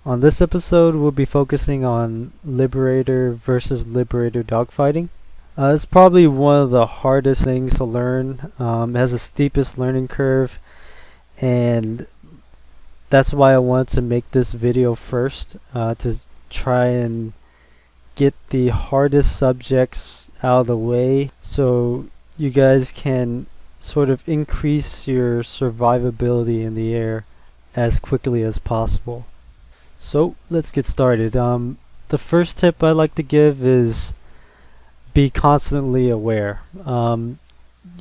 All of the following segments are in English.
On this episode, we'll be focusing on Liberator versus Liberator dogfighting. It's probably one of the hardest things to learn. It has the steepest learning curve, and that's why I wanted to make this video first, to try and get the hardest subjects out of the way so you guys can sort of increase your survivability in the air as quickly as possible. So let's get started. The first tip I like to give is be constantly aware.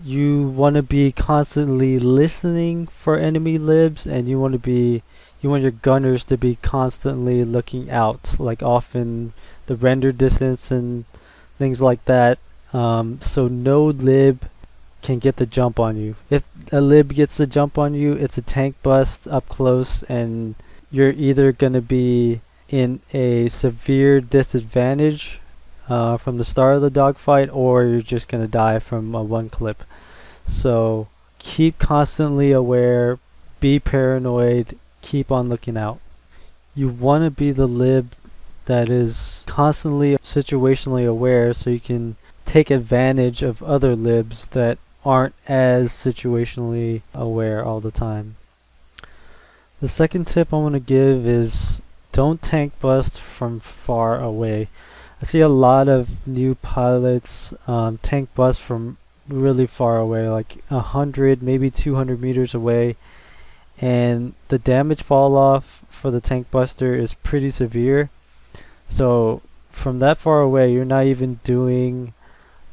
You want to be constantly listening for enemy libs, and you want your gunners to be constantly looking out, like often the render distance and things like that, so no lib can get the jump on you. If a lib gets the jump on you, it's a tank bust up close, and you're either going to be in a severe disadvantage from the start of the dogfight, or you're just going to die from a one clip. So keep constantly aware, be paranoid, keep on looking out. You want to be the lib that is constantly situationally aware, so you can take advantage of other libs that aren't as situationally aware all the time. The second tip I want to give is don't tank bust from far away. I see a lot of new pilots tank bust from really far away, like 100, maybe 200 meters away, and the damage fall off for the tank buster is pretty severe. So from that far away, you're not even doing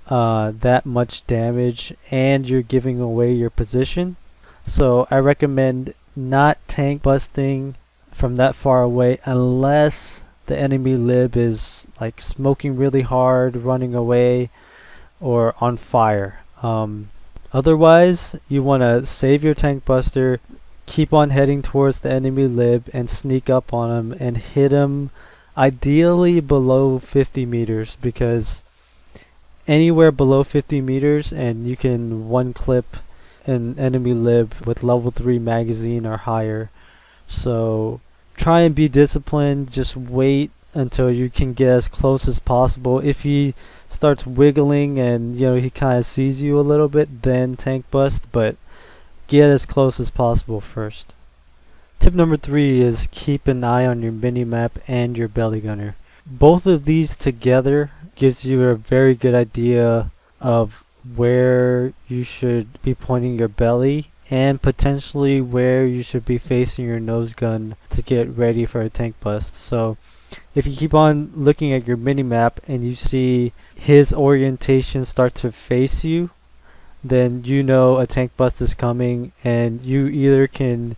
that much damage, and you're giving away your position. So I recommend not tank busting from that far away unless the enemy lib is like smoking really hard, running away, or on fire. Otherwise, you want to save your tank buster, keep on heading towards the enemy lib, and sneak up on him and hit him ideally below 50 meters, because anywhere below 50 meters and you can one clip an enemy lib with level 3 magazine or higher. So try and be disciplined. Just wait until you can get as close as possible. If he starts wiggling and he kind of sees you a little bit, then tank bust, but get as close as possible first. Tip number 3 is keep an eye on your minimap and your belly gunner. Both of these together gives you a very good idea of where you should be pointing your belly, and potentially where you should be facing your nose gun to get ready for a tank bust. So if you keep on looking at your minimap and you see his orientation start to face you, then you know a tank bust is coming, and you either can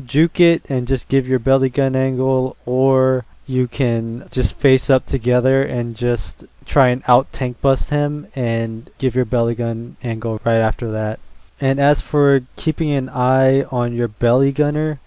juke it and just give your belly gun angle, or you can just face up together and just try and out tank bust him and give your belly gun angle right after that. And as for keeping an eye on your belly gunner,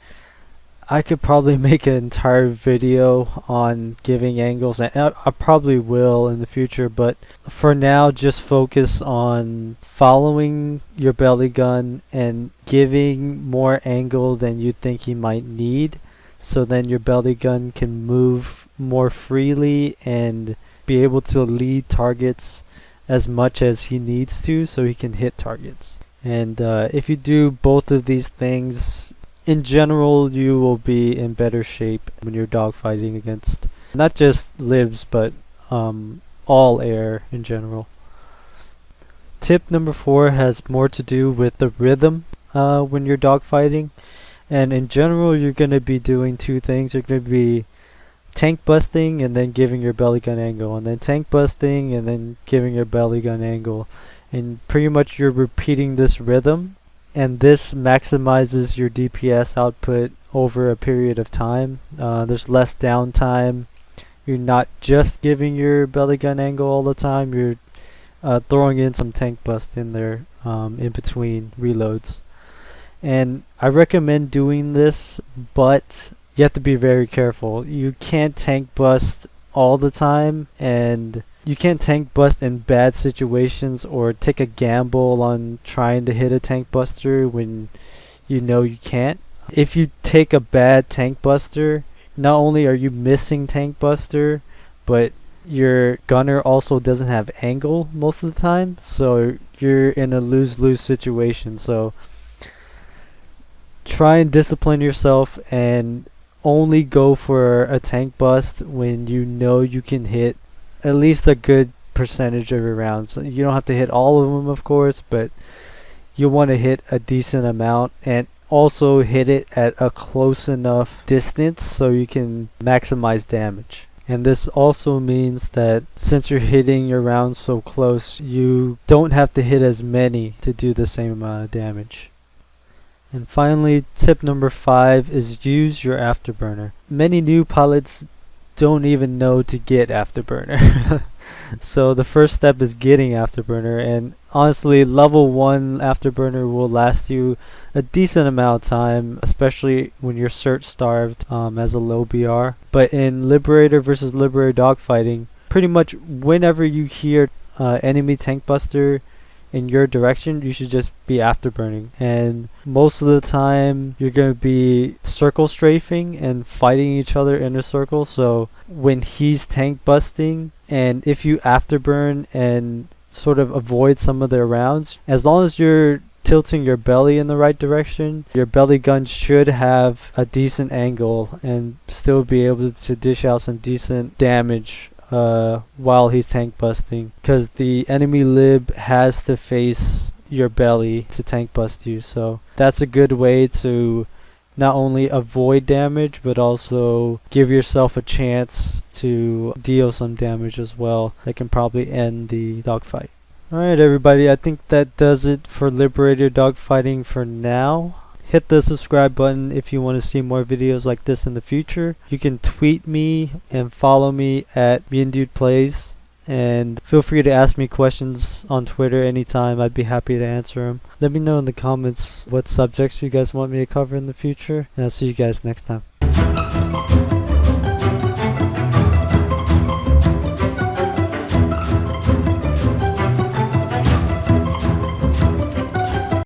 I could probably make an entire video on giving angles, and I probably will in the future, but for now just focus on following your belly gun and giving more angle than you think he might need, so then your belly gun can move more freely and be able to lead targets as much as he needs to, so he can hit targets. And if you do both of these things, in general, you will be in better shape when you're dogfighting against not just libs, but all air in general. Tip number 4 has more to do with the rhythm when you're dogfighting. And in general, you're going to be doing two things. You're going to be tank busting and then giving your belly gun angle, and then tank busting and then giving your belly gun angle. And pretty much you're repeating this rhythm, and this maximizes your DPS output over a period of time. There's less downtime. You're not just giving your belly gun angle all the time. You're throwing in some tank bust in there in between reloads. And I recommend doing this, but you have to be very careful. You can't tank bust all the time, and you can't tank bust in bad situations or take a gamble on trying to hit a tank buster when you know you can't. If you take a bad tank buster, not only are you missing tank buster, but your gunner also doesn't have angle most of the time, so you're in a lose-lose situation. So try and discipline yourself and only go for a tank bust when you know you can hit at least a good percentage of your rounds. You don't have to hit all of them, of course, but you want to hit a decent amount, and also hit it at a close enough distance so you can maximize damage. And this also means that since you're hitting your rounds so close, you don't have to hit as many to do the same amount of damage. And finally, tip number 5 is use your afterburner. Many new pilots don't even know to get afterburner. So the first step is getting afterburner, and honestly, level 1 afterburner will last you a decent amount of time, especially when you're search starved as a low BR. But in Liberator versus Liberator dogfighting, pretty much whenever you hear enemy tank buster in your direction, you should just be afterburning. And most of the time you're going to be circle strafing and fighting each other in a circle. So when he's tank busting, and if you afterburn and sort of avoid some of their rounds, as long as you're tilting your belly in the right direction, your belly gun should have a decent angle and still be able to dish out some decent damage while he's tank busting, because the enemy lib has to face your belly to tank bust you. So that's a good way to not only avoid damage, but also give yourself a chance to deal some damage as well that can probably end the dogfight. Alright everybody, I think that does it for Liberator dogfighting for now. Hit the subscribe button if you want to see more videos like this in the future. You can tweet me and follow me at miendudeplays, and feel free to ask me questions on Twitter anytime. I'd be happy to answer them. Let me know in the comments what subjects you guys want me to cover in the future, and I'll see you guys next time.